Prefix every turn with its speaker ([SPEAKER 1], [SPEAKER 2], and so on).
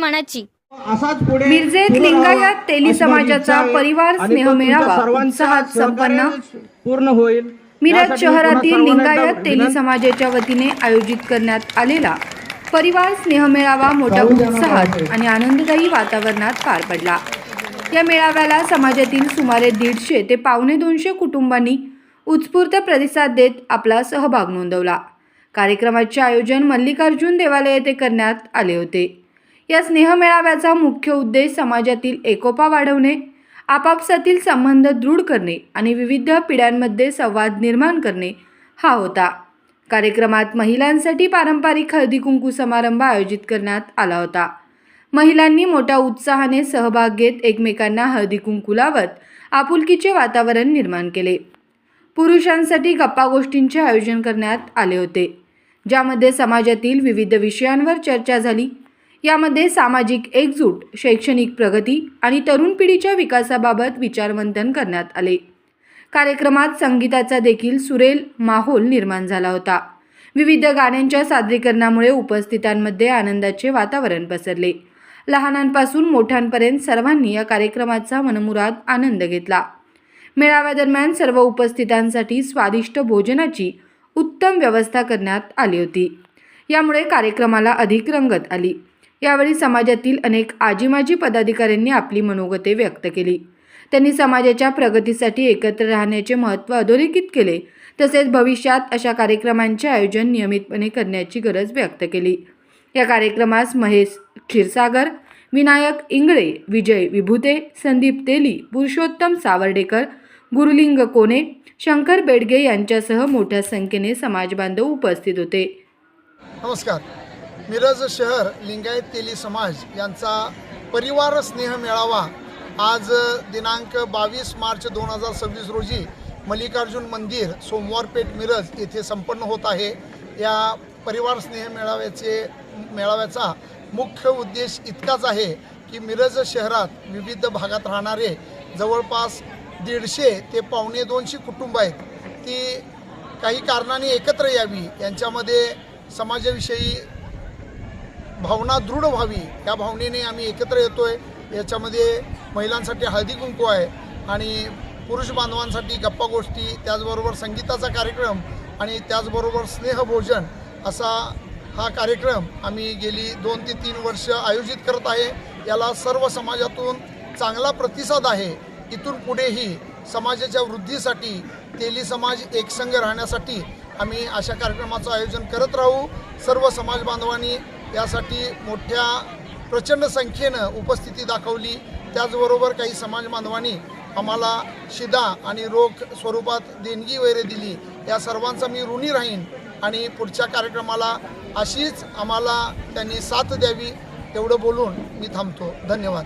[SPEAKER 1] मनाची।
[SPEAKER 2] मिरजेत लिंगायत तेली समाजाचा परिवार स्नेह मेळावा उत्साहात संपन्न
[SPEAKER 3] पूर्ण होईल।
[SPEAKER 2] मिरज शहरातील लिंगायत तेली समाजाच्या वतीने आयोजित करण्यात आलेला परिवार स्नेह मेळावा मोठ्या उत्साहात आणि आनंददायी वातावरणात पार पडला। या मेळाव्याला समाजातील सुमारे 150 ते 125 कुटुंबांनी उत्स्फूर्त प्रतिसाद देत आपला सहभाग नोंदवला। कार्यक्रमाचे आयोजन मल्लिकार्जुन देवालय येथे करण्यात आले होते। या स्नेह मेळाव्याचा मुख्य उद्देश समाजातील एकोपा वाढवणे, आपापसातील संबंध दृढ करणे आणि विविध पिढ्यांमध्ये संवाद निर्माण करणे हा होता। कार्यक्रमात महिलांसाठी पारंपरिक हळदी कुंकू समारंभ आयोजित करण्यात आला होता। महिलांनी मोठ्या उत्साहाने सहभाग घेत एकमेकांना हळदी कुंकू लावत आपुलकीचे वातावरण निर्माण केले। पुरुषांसाठी गप्पा गोष्टींचे आयोजन करण्यात आले होते, ज्यामध्ये समाजातील विविध विषयांवर चर्चा झाली। यामध्ये सामाजिक एकजूट, शैक्षणिक प्रगती आणि तरुण पिढीच्या विकासाबाबत विचारमंथन करण्यात आले। कार्यक्रमात संगीताचा देखील सुरेल माहोल निर्माण झाला होता। विविध गाण्यांच्या सादरीकरणामुळे उपस्थितांमध्ये आनंदाचे वातावरण पसरले। लहानांपासून मोठ्यांपर्यंत सर्वांनी या कार्यक्रमाचा मनमुराद आनंद घेतला। मेळाव्यादरम्यान सर्व उपस्थितांसाठी स्वादिष्ट भोजनाची उत्तम व्यवस्था करण्यात आली होती। यामुळे कार्यक्रमाला अधिक रंगत आली। यावेळी समाजातील अनेक आजी-माजी पदाधिकाऱ्यांनी आपली मनोगते व्यक्त केली। त्यांनी समाजाच्या प्रगतीसाठी एकत्र राहण्याचे महत्त्व अधोरेखित केले, तसेच भविष्यात अशा कार्यक्रमांचे आयोजन नियमितपणे करण्याची गरज व्यक्त केली। या कार्यक्रमास महेश क्षीरसागर, विनायक इंगळे, विजय विभूते, संदीप तेली, पुरुषोत्तम सावर्डेकर, गुरुलिंग कोणे, शंकर बेडगे यांच्यासह मोठ्या संख्येने समाजबांधव उपस्थित होते।
[SPEAKER 4] नमस्कार। मिरज शहर लिंगायत तेली समाज यांचा परिवार स्नेह मेळावा आज दिनांक 22 मार्च 2026 रोजी मल्लिकार्जुन मंदिर, सोमवार पेठ, मिरज येथे संपन्न होत आहे। या परिवार स्नेह मेळाव्याचा मुख्य उद्देश इतकाच आहे की मिरज शहरात विविध भागात राहणारे जवळपास 150 ते 125 कुटुंब आहेत, ती काही कारणांनी एकत्र यावी, यांच्यामध्ये समाजाविषयी भावना दृढ व्हावी, या भावनेने आम्ही एकत्र येतोय। याच्यामध्ये महिलांसाठी हळदी कुंकू आहे आणि पुरुष बांधवांसाठी गप्पा गोष्टी, त्याचबरोबर संगीताचा कार्यक्रम आणि त्याचबरोबर स्नेहभोजन असा हा कार्यक्रम आम्ही गेली 2 ते 3 वर्ष आयोजित करत आहे। याला सर्व समाजातून चांगला प्रतिसाद आहे। इथून पुढेही समाजाच्या वृद्धीसाठी, तेली समाज एकसंघ राहण्यासाठी आम्ही अशा कार्यक्रमाचं आयोजन करत राहू। सर्व समाज बांधवांनी यासाठी मोठ्या प्रचंड संख्येनं उपस्थिती दाखवली। त्याचबरोबर काही समाज बांधवांनी आम्हाला शिदा आणि रोख स्वरूपात देणगी वगैरे दिली। या सर्वांचा मी ऋणी राहीन आणि पुढच्या कार्यक्रमाला अशीच आम्हाला त्यांनी साथ द्यावी, एवढं बोलून मी थांबतो। धन्यवाद।